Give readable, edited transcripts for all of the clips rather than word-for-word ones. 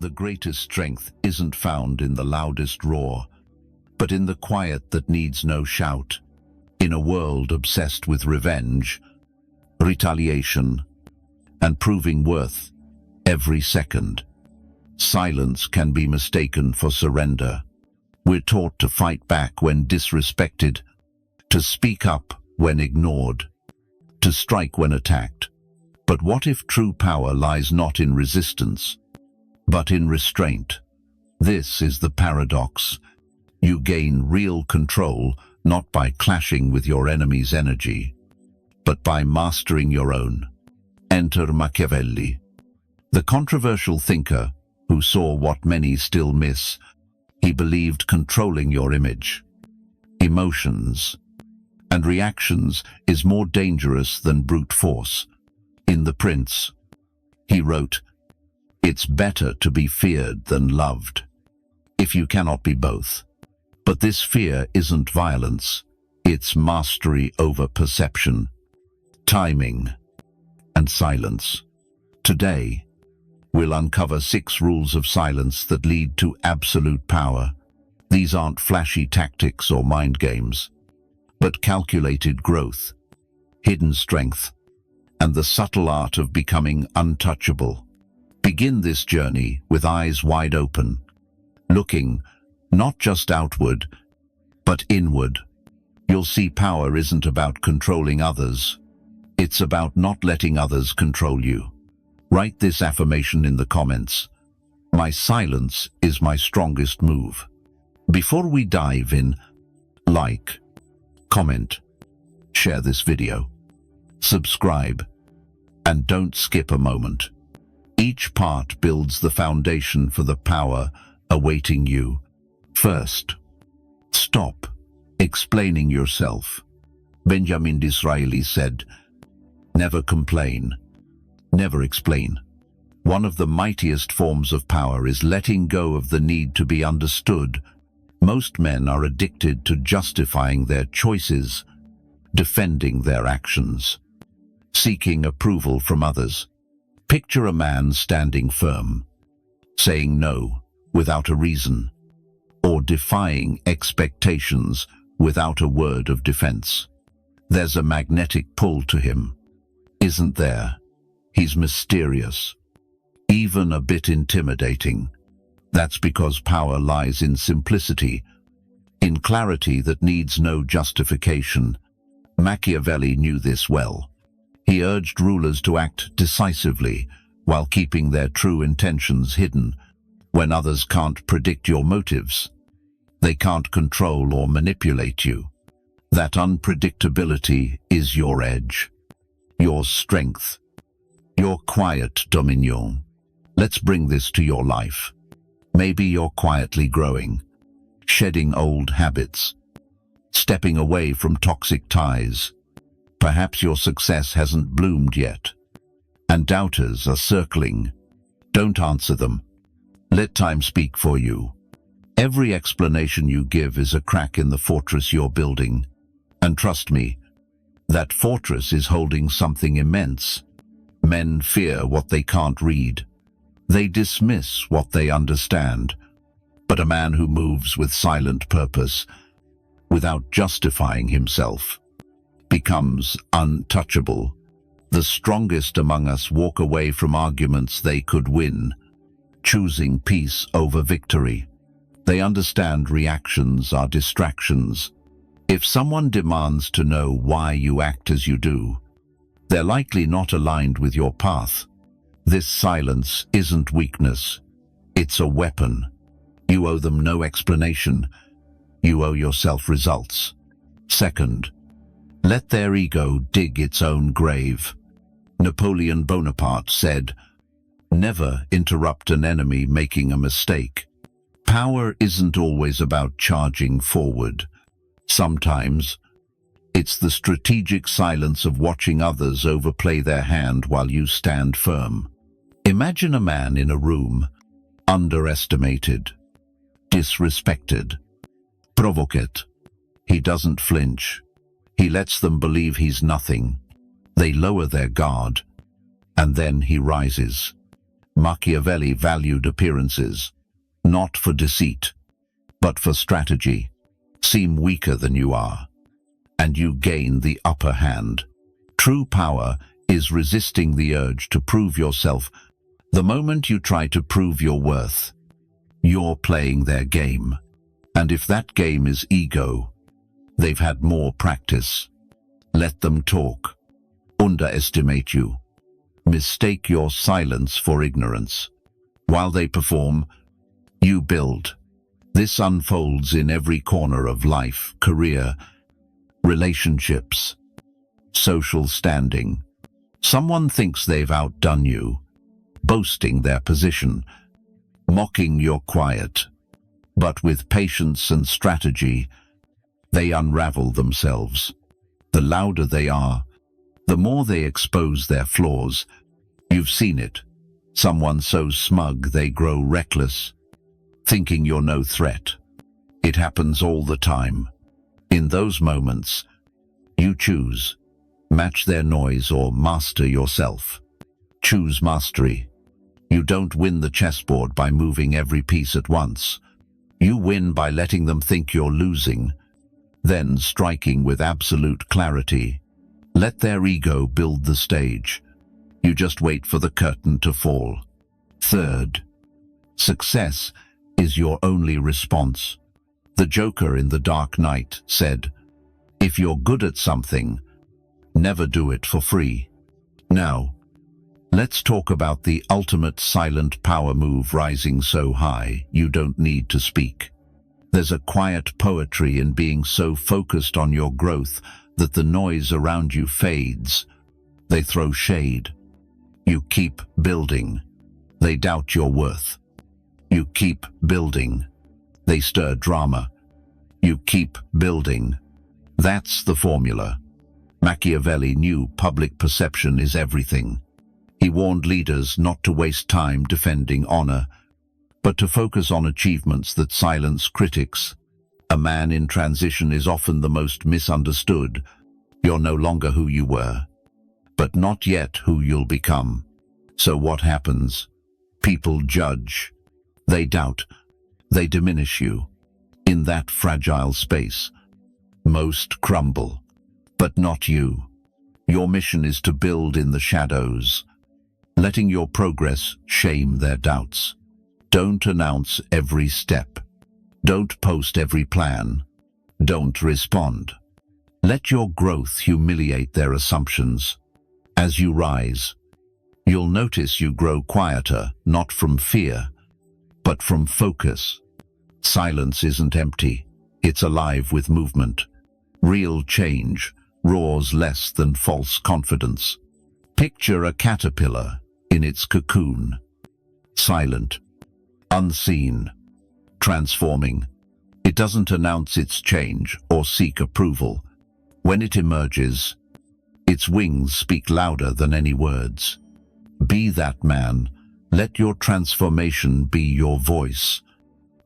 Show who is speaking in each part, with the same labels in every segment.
Speaker 1: the greatest strength isn't found in the loudest roar, but in the quiet that needs no shout. In a world obsessed with revenge, retaliation, and proving worth every second, silence can be mistaken for surrender. We're taught to fight back when disrespected, to speak up when ignored, to strike when attacked. But what if true power lies not in resistance, but in restraint? This is the paradox. You gain real control not by clashing with your enemy's energy, but by mastering your own. Enter Machiavelli, the controversial thinker who saw what many still miss. He believed controlling your image, emotions, and reactions is more dangerous than brute force. In The Prince, he wrote, "It's better to be feared than loved, if you cannot be both." But this fear isn't violence, it's mastery over perception, timing, and silence. Today, we'll uncover 6 rules of silence that lead to absolute power. These aren't flashy tactics or mind games, but calculated growth, hidden strength, and the subtle art of becoming untouchable. Begin this journey with eyes wide open, looking not just outward, but inward. You'll see power isn't about controlling others. It's about not letting others control you. Write this affirmation in the comments. My silence is my strongest move. Before we dive in, like, comment, share this video, subscribe, and don't skip a moment. Each part builds the foundation for the power awaiting you. First, stop explaining yourself. Benjamin Disraeli said, "Never complain, never explain." One of the mightiest forms of power is letting go of the need to be understood. Most men are addicted to justifying their choices, defending their actions, seeking approval from others. Picture a man standing firm, saying no without a reason, or defying expectations without a word of defense. There's a magnetic pull to him, isn't there? He's mysterious, even a bit intimidating. That's because power lies in simplicity, in clarity that needs no justification. Machiavelli knew this well. He urged rulers to act decisively while keeping their true intentions hidden. When others can't predict your motives, they can't control or manipulate you. That unpredictability is your edge, your strength, your quiet dominion. Let's bring this to your life. Maybe you're quietly growing, shedding old habits, stepping away from toxic ties. Perhaps your success hasn't bloomed yet, and doubters are circling. Don't answer them. Let time speak for you. Every explanation you give is a crack in the fortress you're building. And trust me, that fortress is holding something immense. Men fear what they can't read. They dismiss what they understand. But a man who moves with silent purpose, without justifying himself, becomes untouchable. The strongest among us walk away from arguments they could win, choosing peace over victory. They understand reactions are distractions. If someone demands to know why you act as you do, they're likely not aligned with your path. This silence isn't weakness, it's a weapon. You owe them no explanation. You owe yourself results. Second, let their ego dig its own grave. Napoleon Bonaparte said, "Never interrupt an enemy making a mistake." Power isn't always about charging forward. Sometimes, it's the strategic silence of watching others overplay their hand while you stand firm. Imagine a man in a room, underestimated, disrespected, provoked. He doesn't flinch. He lets them believe he's nothing. They lower their guard, and then he rises. Machiavelli valued appearances, not for deceit, but for strategy. Seem weaker than you are, and you gain the upper hand. True power is resisting the urge to prove yourself. The moment you try to prove your worth, you're playing their game. And if that game is ego, they've had more practice. Let them talk. Underestimate you. Mistake your silence for ignorance. While they perform, you build. This unfolds in every corner of life, career, relationships, social standing. Someone thinks they've outdone you, boasting their position, mocking your quiet. But with patience and strategy, they unravel themselves. The louder they are, the more they expose their flaws. You've seen it. Someone so smug they grow reckless, thinking you're no threat. It happens all the time. In those moments, you choose. Match their noise or master yourself. Choose mastery. You don't win the chessboard by moving every piece at once. You win by letting them think you're losing, then striking with absolute clarity. Let their ego build the stage. You just wait for the curtain to fall. Third, success is your only response. The Joker in The Dark Knight said, "If you're good at something, never do it for free." Now, let's talk about the ultimate silent power move, rising so high you don't need to speak. There's a quiet poetry in being so focused on your growth that the noise around you fades. They throw shade. You keep building. They doubt your worth. You keep building. They stir drama. You keep building. That's the formula. Machiavelli knew public perception is everything. He warned leaders not to waste time defending honor, but to focus on achievements that silence critics. A man in transition is often the most misunderstood. You're no longer who you were, but not yet who you'll become. So what happens? People judge. They doubt. They diminish you. In that fragile space, most crumble. But not you. Your mission is to build in the shadows, letting your progress shame their doubts. Don't announce every step. Don't post every plan. Don't respond. Let your growth humiliate their assumptions. As you rise, you'll notice you grow quieter, not from fear, but from focus. Silence isn't empty. It's alive with movement. Real change roars less than false confidence. Picture a caterpillar in its cocoon, silent, unseen, transforming. It doesn't announce its change or seek approval. When it emerges, its wings speak louder than any words. Be that man. Let your transformation be your voice,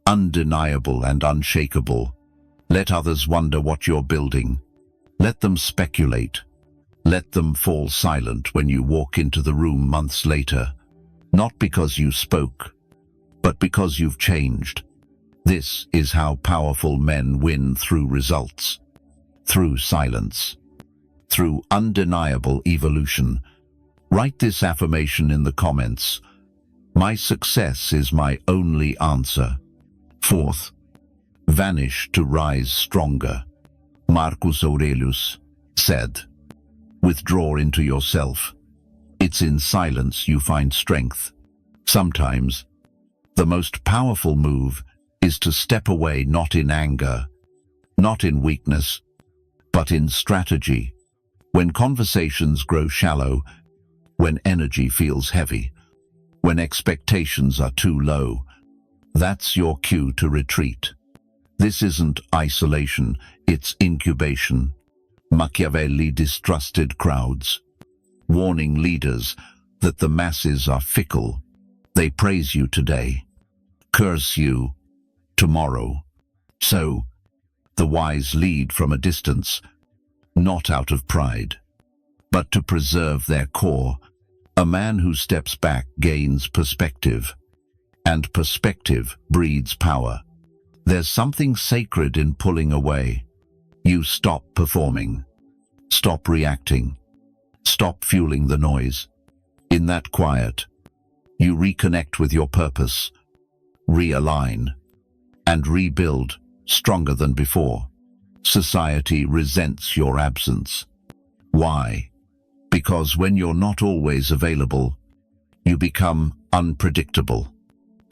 Speaker 1: undeniable and unshakable. Let others wonder what you're building. Let them speculate. Let them fall silent when you walk into the room months later, not because you spoke, but because you've changed. This is how powerful men win, through results, through silence, through undeniable evolution. Write this affirmation in the comments. My success is my only answer. Fourth, vanish to rise stronger. Marcus Aurelius said, withdraw into yourself. It's in silence you find strength. Sometimes, the most powerful move is to step away, not in anger, not in weakness, but in strategy. When conversations grow shallow, when energy feels heavy, when expectations are too low, that's your cue to retreat. This isn't isolation, it's incubation. Machiavelli distrusted crowds, warning leaders that the masses are fickle. They praise you today, curse you tomorrow. So, the wise lead from a distance, not out of pride, but to preserve their core. A man who steps back gains perspective, and perspective breeds power. There's something sacred in pulling away. You stop performing, stop reacting, stop fueling the noise. In that quiet, you reconnect with your purpose, realign, and rebuild stronger than before. Society resents your absence. Why? Because when you're not always available, you become unpredictable.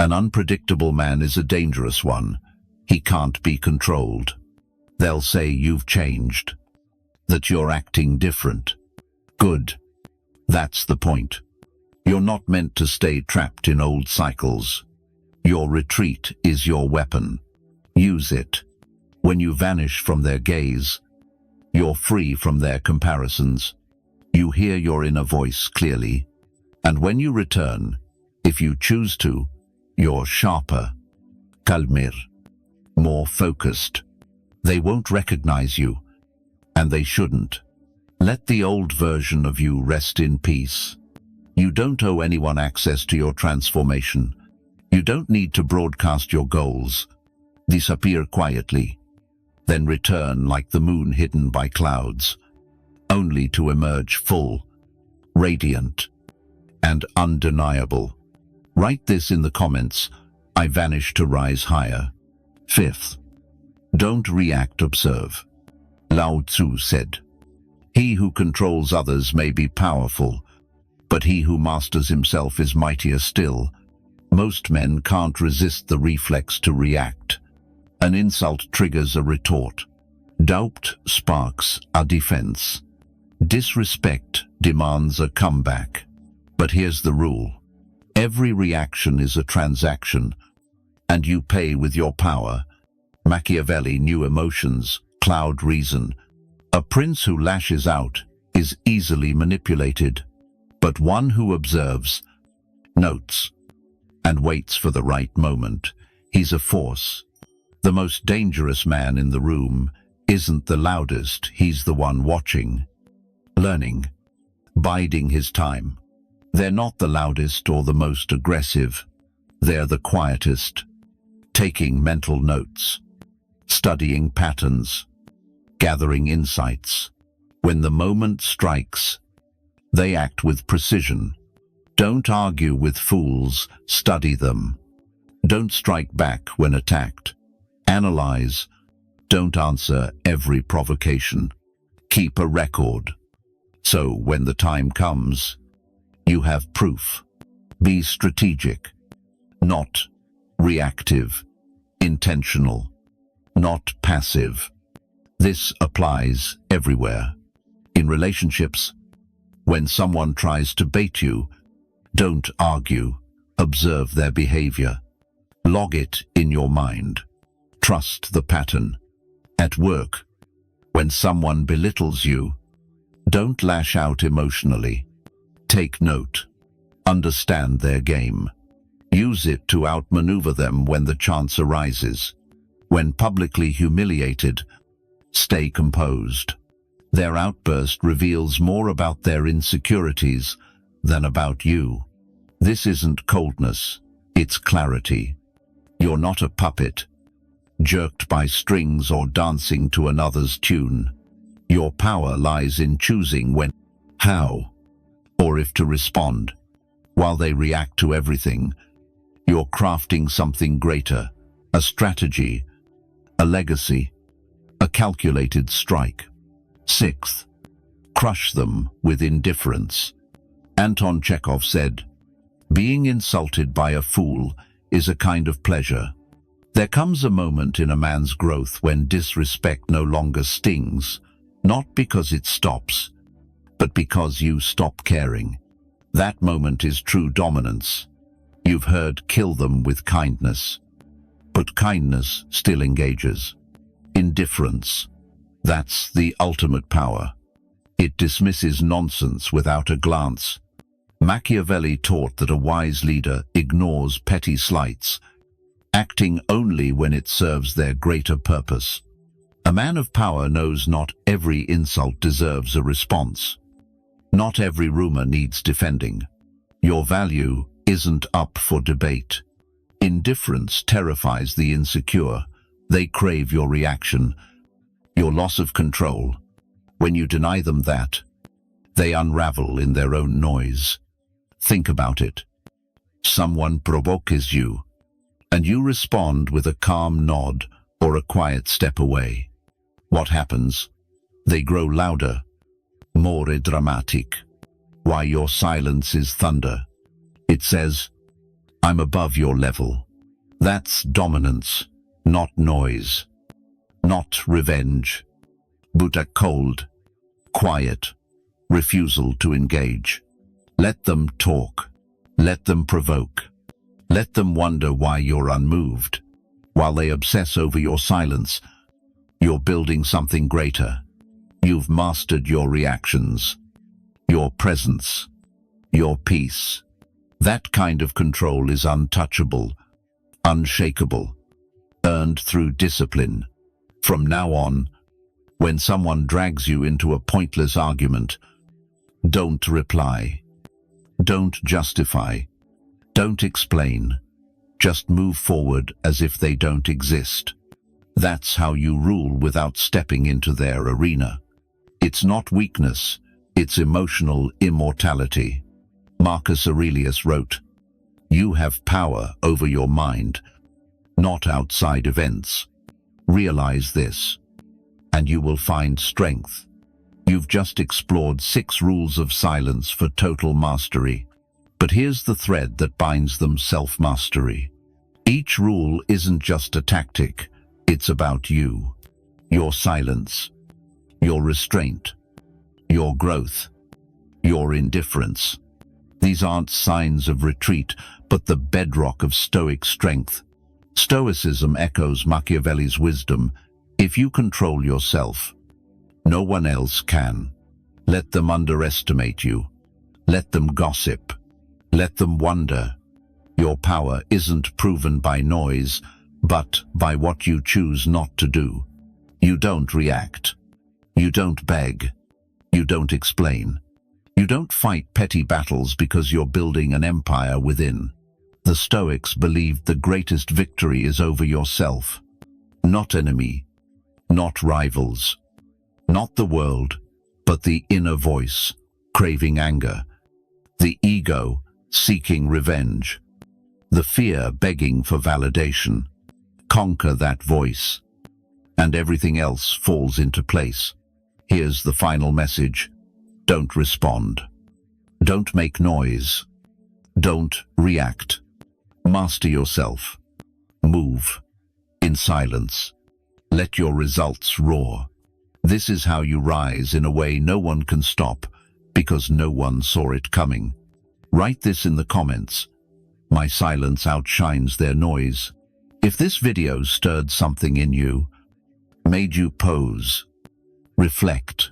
Speaker 1: An unpredictable man is a dangerous one. He can't be controlled. They'll say you've changed, that you're acting different. Good. That's the point. You're not meant to stay trapped in old cycles. Your retreat is your weapon. Use it. When you vanish from their gaze, you're free from their comparisons. You hear your inner voice clearly, and when you return, if you choose to, you're sharper, calmer, more focused. They won't recognize you, and they shouldn't. Let the old version of you rest in peace. You don't owe anyone access to your transformation. You don't need to broadcast your goals. Disappear quietly, then return like the moon hidden by clouds, only to emerge full, radiant, and undeniable. Write this in the comments. I vanish to rise higher. Fifth, don't react, observe. Lao Tzu said, "He who controls others may be powerful, but he who masters himself is mightier still." Most men can't resist the reflex to react. An insult triggers a retort. Doubt sparks a defense. Disrespect demands a comeback. But here's the rule. Every reaction is a transaction, and you pay with your power. Machiavelli knew emotions cloud reason. A prince who lashes out is easily manipulated, but one who observes, notes, and waits for the right moment, he's a force. The most dangerous man in the room isn't the loudest, he's the one watching, learning, biding his time. They're not the loudest or the most aggressive. They're the quietest, taking mental notes, studying patterns, gathering insights. When the moment strikes, they act with precision. Don't argue with fools, study them. Don't strike back when attacked. Analyze. Don't answer every provocation. Keep a record. So when the time comes, you have proof. Be strategic, not reactive, intentional, not passive. This applies everywhere. In relationships, when someone tries to bait you, don't argue, observe their behavior. Log it in your mind. Trust the pattern. At work, when someone belittles you, don't lash out emotionally. Take note. Understand their game. Use it to outmaneuver them when the chance arises. When publicly humiliated, stay composed. Their outburst reveals more about their insecurities than about you. This isn't coldness, it's clarity. You're not a puppet, jerked by strings or dancing to another's tune. Your power lies in choosing when, how, or if to respond. While they react to everything, you're crafting something greater, a strategy, a legacy, a calculated strike. Sixth, crush them with indifference. Anton Chekhov said, "Being insulted by a fool is a kind of pleasure." There comes a moment in a man's growth when disrespect no longer stings, not because it stops, but because you stop caring. That moment is true dominance. You've heard kill them with kindness, but kindness still engages. Indifference, that's the ultimate power. It dismisses nonsense without a glance. Machiavelli taught that a wise leader ignores petty slights, acting only when it serves their greater purpose. A man of power knows not every insult deserves a response. Not every rumor needs defending. Your value isn't up for debate. Indifference terrifies the insecure. They crave your reaction, your loss of control. When you deny them that, they unravel in their own noise. Think about it. Someone provokes you, and you respond with a calm nod or a quiet step away. What happens? They grow louder, more dramatic. Why, your silence is thunder. It says, I'm above your level. That's dominance, not noise, not revenge, but a cold, quiet refusal to engage. Let them talk. Let them provoke. Let them wonder why you're unmoved. While they obsess over your silence, you're building something greater. You've mastered your reactions, your presence, your peace. That kind of control is untouchable, unshakable, earned through discipline. From now on, when someone drags you into a pointless argument, don't reply. Don't justify. Don't explain. Just move forward as if they don't exist. That's how you rule without stepping into their arena. It's not weakness, it's emotional immortality. Marcus Aurelius wrote, "You have power over your mind, not outside events. Realize this, and you will find strength." You've just explored 6 rules of silence for total mastery. But here's the thread that binds them: self-mastery. Each rule isn't just a tactic, it's about you, your silence, your restraint, your growth, your indifference. These aren't signs of retreat, but the bedrock of Stoic strength. Stoicism echoes Machiavelli's wisdom: if you control yourself, no one else can. Let them underestimate you. Let them gossip. Let them wonder. Your power isn't proven by noise, but by what you choose not to do. You don't react. You don't beg. You don't explain. You don't fight petty battles because you're building an empire within. The Stoics believed the greatest victory is over yourself. Not enemy, not rivals, not the world, but the inner voice, craving anger, the ego seeking revenge, the fear begging for validation. Conquer that voice, and everything else falls into place. Here's the final message: don't respond. Don't make noise. Don't react. Master yourself. Move in silence. Let your results roar. This is how you rise in a way no one can stop, because no one saw it coming. Write this in the comments: my silence outshines their noise. If this video stirred something in you, made you pause, reflect,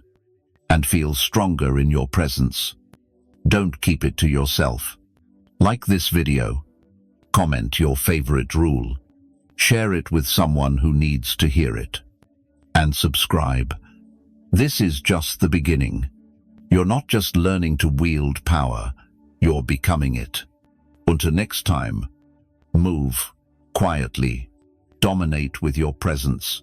Speaker 1: and feel stronger in your presence, don't keep it to yourself. Like this video, comment your favorite rule, share it with someone who needs to hear it, and subscribe. This is just the beginning. You're not just learning to wield power, you're becoming it. Until next time, move quietly, dominate with your presence,